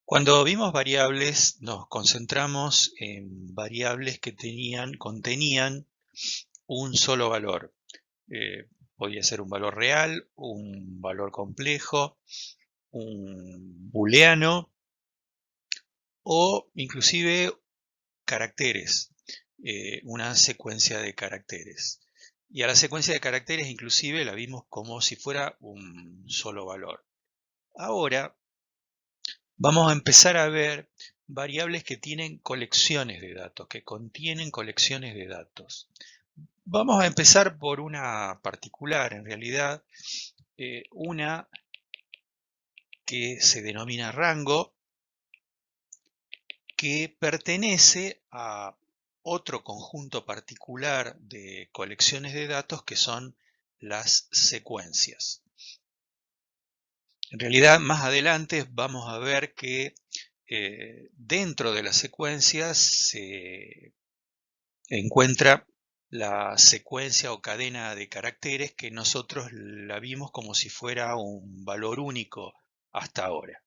Cuando vimos variables, nos concentramos en variables que contenían un solo valor. Podía ser un valor real, un valor complejo, un booleano o inclusive caracteres, una secuencia de caracteres. Y a la secuencia de caracteres inclusive la vimos como si fuera un solo valor. Ahora vamos a empezar a ver variables que tienen colecciones de datos, que contienen colecciones de datos. Vamos a empezar por una particular, en realidad, una que se denomina rango, que pertenece a otro conjunto particular de colecciones de datos que son las secuencias. En realidad, más adelante vamos a ver que dentro de las secuencias se encuentra la secuencia o cadena de caracteres que nosotros la vimos como si fuera un valor único hasta ahora.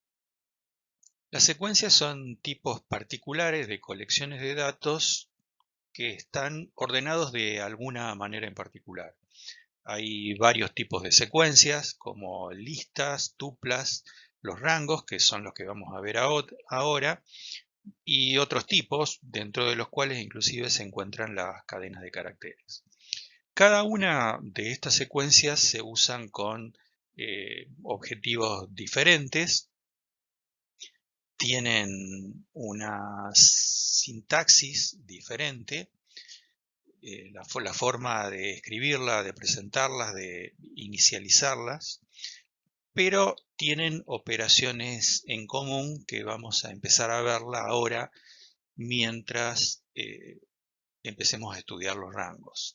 Las secuencias son tipos particulares de colecciones de datos que están ordenados de alguna manera en particular. Hay varios tipos de secuencias, como listas, tuplas, los rangos, que son los que vamos a ver ahora, y otros tipos, dentro de los cuales inclusive se encuentran las cadenas de caracteres. Cada una de estas secuencias se usan con objetivos diferentes, tienen una sintaxis diferente, la forma de escribirla, de presentarlas, de inicializarlas, pero tienen operaciones en común que vamos a empezar a verla ahora mientras empecemos a estudiar los rangos.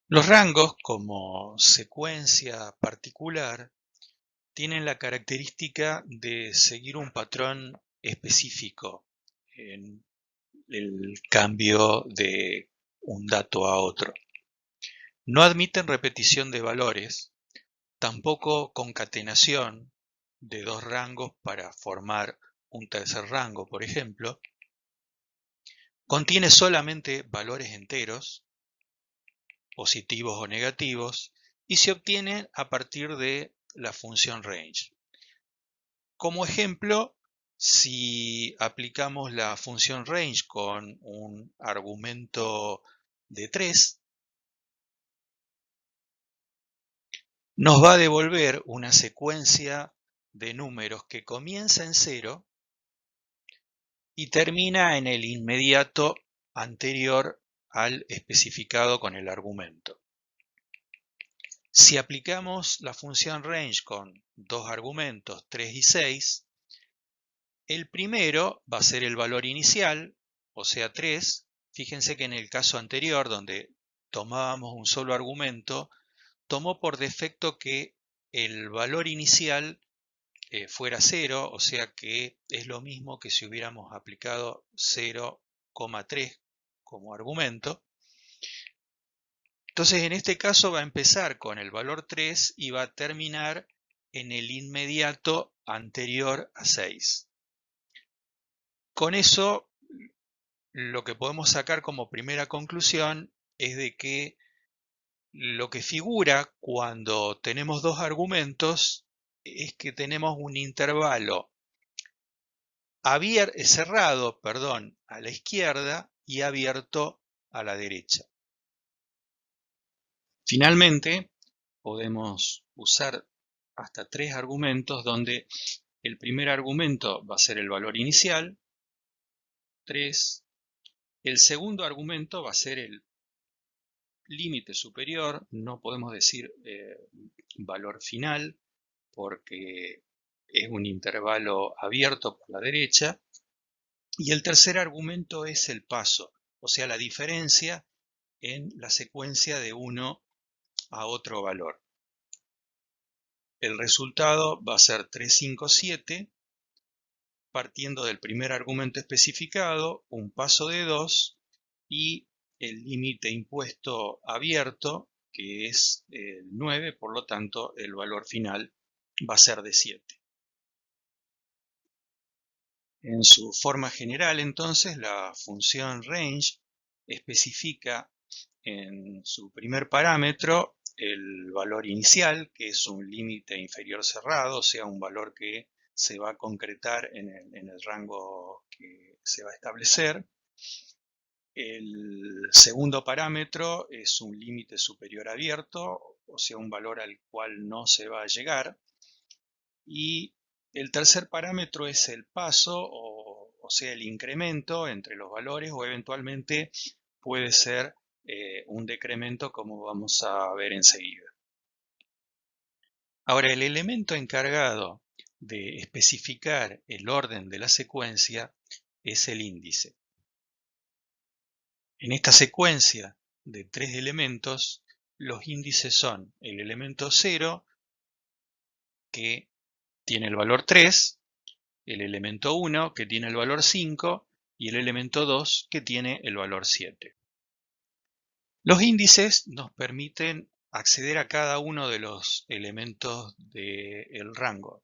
Los rangos, como secuencia particular, tienen la característica de seguir un patrón específico en el cambio de un dato a otro. No admiten repetición de valores, tampoco concatenación de dos rangos para formar un tercer rango, por ejemplo. Contiene solamente valores enteros, positivos o negativos, y se obtiene a partir de la función range. Como ejemplo, si aplicamos la función range con un argumento de 3, nos va a devolver una secuencia de números que comienza en 0 y termina en el inmediato anterior al especificado con el argumento. Si aplicamos la función range con dos argumentos, 3 y 6, el primero va a ser el valor inicial, o sea 3. Fíjense que en el caso anterior, donde tomábamos un solo argumento, tomó por defecto que el valor inicial fuera 0, o sea que es lo mismo que si hubiéramos aplicado 0,3 como argumento. Entonces en este caso va a empezar con el valor 3 y va a terminar en el inmediato anterior a 6. Con eso lo que podemos sacar como primera conclusión es de que lo que figura cuando tenemos dos argumentos es que tenemos un intervalo cerrado, a la izquierda y abierto a la derecha. Finalmente, podemos usar hasta tres argumentos donde el primer argumento va a ser el valor inicial, 3. El segundo argumento va a ser el límite superior, no podemos decir valor final porque es un intervalo abierto por la derecha. Y el tercer argumento es el paso, o sea, la diferencia en la secuencia de uno a otro valor. El resultado va a ser 3, 5, 7, partiendo del primer argumento especificado, un paso de 2 y el límite impuesto abierto que es 9, por lo tanto el valor final va a ser de 7. En su forma general, entonces, la función range especifica en su primer parámetro el valor inicial, que es un límite inferior cerrado, o sea, un valor que se va a concretar en el rango que se va a establecer. El segundo parámetro es un límite superior abierto, o sea, un valor al cual no se va a llegar. Y el tercer parámetro es el paso, o sea, el incremento entre los valores, o eventualmente puede ser un decremento, como vamos a ver enseguida. Ahora, el elemento encargado de especificar el orden de la secuencia es el índice. En esta secuencia de 3 elementos, los índices son el elemento 0, que tiene el valor 3, el elemento 1, que tiene el valor 5, y el elemento 2, que tiene el valor 7. Los índices nos permiten acceder a cada uno de los elementos del rango.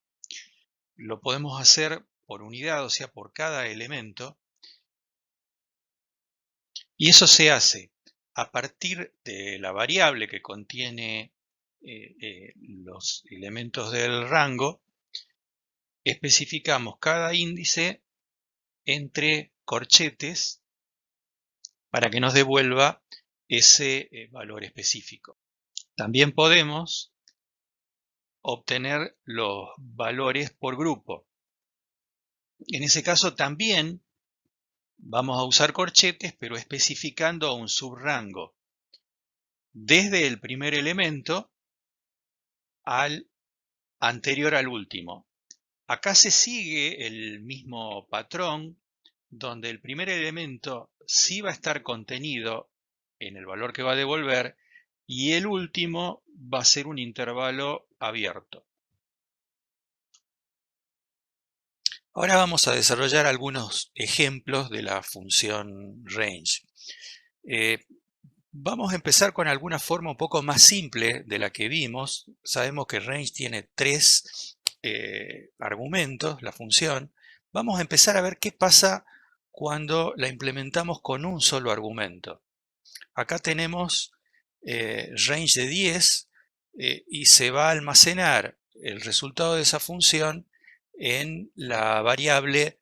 Lo podemos hacer por unidad, o sea, por cada elemento, y eso se hace a partir de la variable que contiene los elementos del rango. Especificamos cada índice entre corchetes para que nos devuelva ese valor específico. También podemos obtener los valores por grupo. En ese caso también vamos a usar corchetes, pero especificando un subrango desde el primer elemento al anterior al último. Acá se sigue el mismo patrón, donde el primer elemento sí va a estar contenido en el valor que va a devolver, y el último va a ser un intervalo abierto. Ahora vamos a desarrollar algunos ejemplos de la función range. Vamos a empezar con alguna forma un poco más simple de la que vimos. Sabemos que range tiene 3 argumentos, la función. Vamos a empezar a ver qué pasa cuando la implementamos con un solo argumento. Acá tenemos range de 10 y se va a almacenar el resultado de esa función en la variable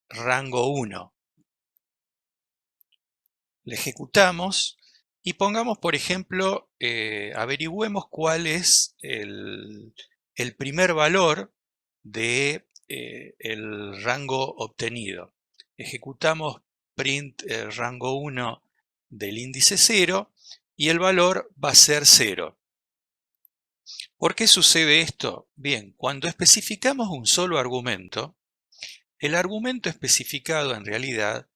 rango 1. Le ejecutamos y pongamos, por ejemplo, averigüemos cuál es el primer valor de el rango obtenido. Ejecutamos print rango 1 del índice 0 y el valor va a ser 0. ¿Por qué sucede esto? Bien, cuando especificamos un solo argumento, el argumento especificado en realidad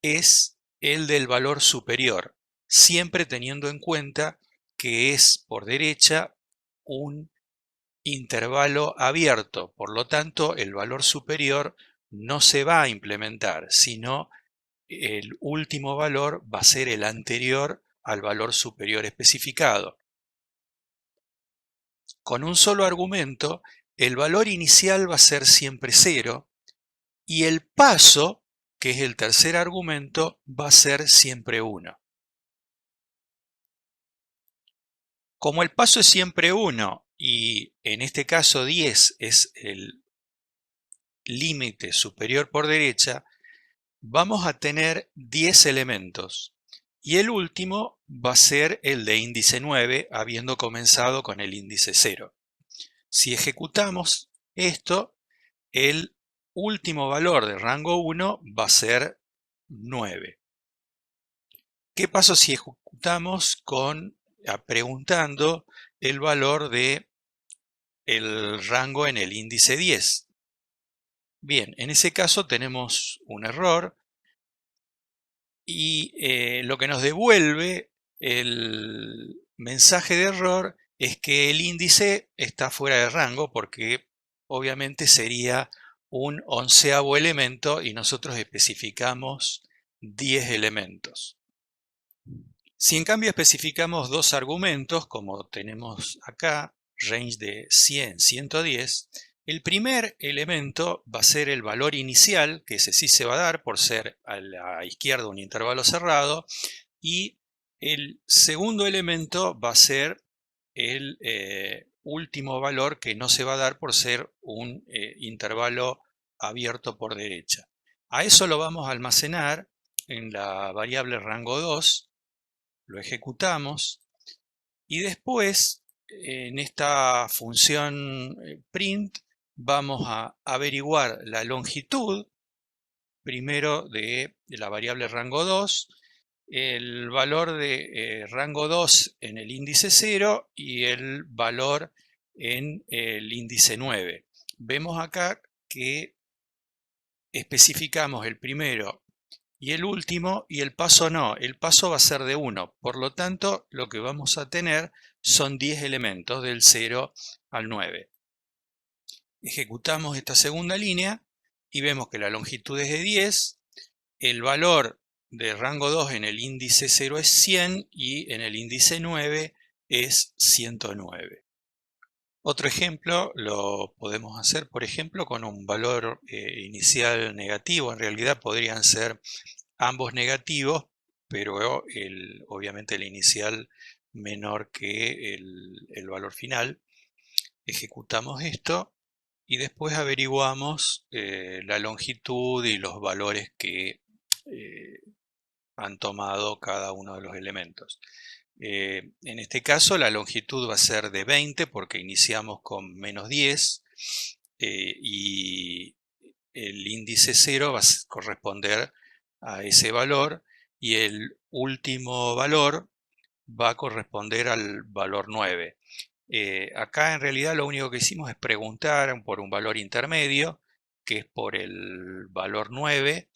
es el del valor superior, siempre teniendo en cuenta que es por derecha un intervalo abierto, por lo tanto el valor superior no se va a implementar, sino el último valor va a ser el anterior al valor superior especificado. Con un solo argumento, el valor inicial va a ser siempre 0 y el paso, que es el tercer argumento, va a ser siempre 1. Como el paso es siempre 1 y en este caso 10 es el límite superior por derecha, vamos a tener 10 elementos y el último va a ser el de índice 9, habiendo comenzado con el índice 0. Si ejecutamos esto, el último valor de rango 1 va a ser 9. ¿Qué pasa si ejecutamos preguntando el valor de el rango en el índice 10? Bien, en ese caso tenemos un error y lo que nos devuelve el mensaje de error es que el índice está fuera de rango, porque obviamente sería un 11º elemento y nosotros especificamos 10 elementos. Si en cambio especificamos dos argumentos, como tenemos acá, range de 100, 110, el primer elemento va a ser el valor inicial, que ese sí se va a dar por ser a la izquierda un intervalo cerrado, y el segundo elemento va a ser el último valor que no se va a dar por ser un intervalo abierto por derecha. A eso lo vamos a almacenar en la variable rango 2, lo ejecutamos y después en esta función print vamos a averiguar la longitud primero de la variable rango 2, el valor de rango 2 en el índice 0 y el valor en el índice 9. Vemos acá que especificamos el primero y el último, y el paso no, el paso va a ser de 1. Por lo tanto, lo que vamos a tener son 10 elementos del 0 al 9. Ejecutamos esta segunda línea y vemos que la longitud es de 10, el valor de rango 2 en el índice 0 es 100 y en el índice 9 es 109. Otro ejemplo lo podemos hacer, por ejemplo, con un valor inicial negativo. En realidad podrían ser ambos negativos, pero obviamente el inicial menor que el valor final. Ejecutamos esto y después averiguamos la longitud y los valores que han tomado cada uno de los elementos. En este caso la longitud va a ser de 20 porque iniciamos con menos 10 y el índice 0 va a corresponder a ese valor y el último valor va a corresponder al valor 9. Acá en realidad lo único que hicimos es preguntar por un valor intermedio, que es por el valor 9,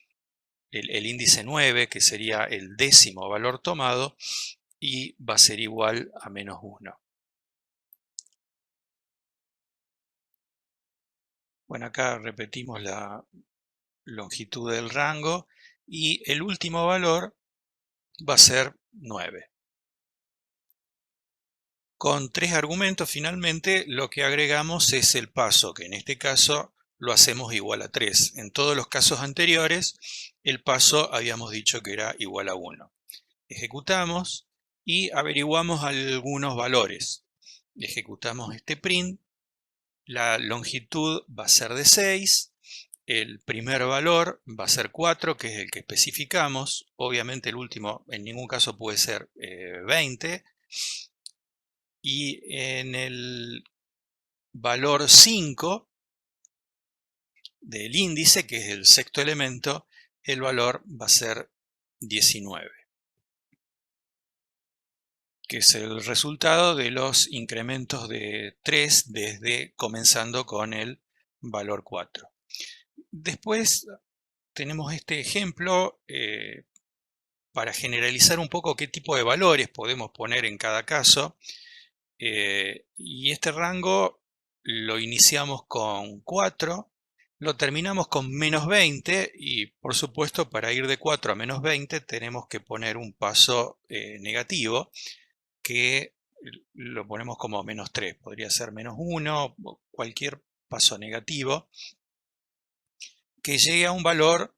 el índice 9, que sería el décimo valor tomado, y va a ser igual a menos 1. Bueno, acá repetimos la longitud del rango y el último valor va a ser 9. Con 3 argumentos finalmente lo que agregamos es el paso, que en este caso lo hacemos igual a 3. En todos los casos anteriores el paso habíamos dicho que era igual a 1. Ejecutamos y averiguamos algunos valores. Ejecutamos este print, la longitud va a ser de 6, el primer valor va a ser 4, que es el que especificamos, obviamente el último en ningún caso puede ser 20, y en el valor 5 del índice, que es el sexto elemento, el valor va a ser 19, que es el resultado de los incrementos de 3 desde comenzando con el valor 4. Después tenemos este ejemplo para generalizar un poco qué tipo de valores podemos poner en cada caso. Y este rango lo iniciamos con 4, lo terminamos con menos 20 y por supuesto para ir de 4 a menos 20 tenemos que poner un paso negativo que lo ponemos como menos 3, podría ser menos 1, cualquier paso negativo que llegue a un valor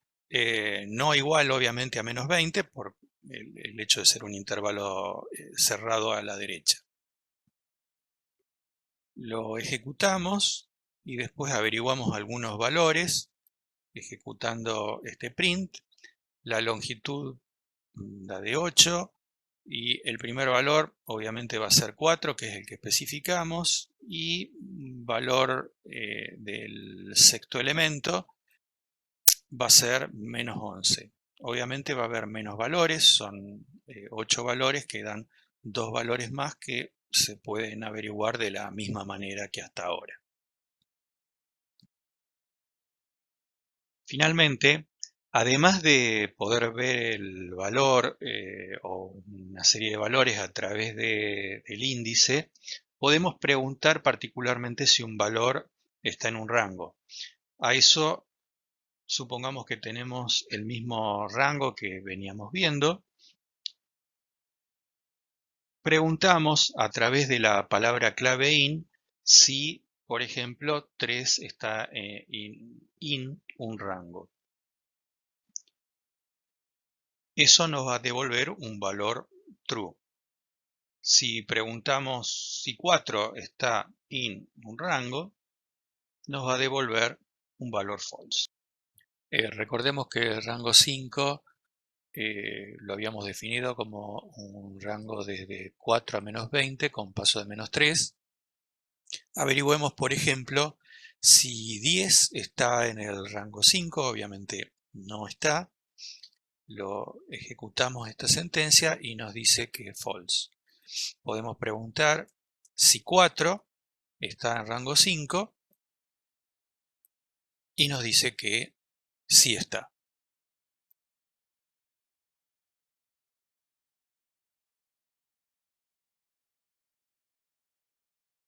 no igual obviamente a menos 20 por el hecho de ser un intervalo cerrado a la derecha. Lo ejecutamos y después averiguamos algunos valores ejecutando este print. La longitud da de 8 y el primer valor obviamente va a ser 4, que es el que especificamos, y valor del sexto elemento va a ser menos 11. Obviamente va a haber menos valores, son 8 valores que dan 2 valores más que se pueden averiguar de la misma manera que hasta ahora. Finalmente, además de poder ver el valor o una serie de valores a través del índice, podemos preguntar particularmente si un valor está en un rango. A eso supongamos que tenemos el mismo rango que veníamos viendo preguntamos a través de la palabra clave in si, por ejemplo, 3 está in un rango. Eso nos va a devolver un valor true. Si preguntamos si 4 está in un rango, nos va a devolver un valor false. Recordemos que el rango 5 lo habíamos definido como un rango desde 4 a menos 20 con paso de menos 3. Averigüemos, por ejemplo, si 10 está en el rango 5, obviamente no está. Lo ejecutamos esta sentencia y nos dice que false. Podemos preguntar si 4 está en rango 5 y nos dice que sí está.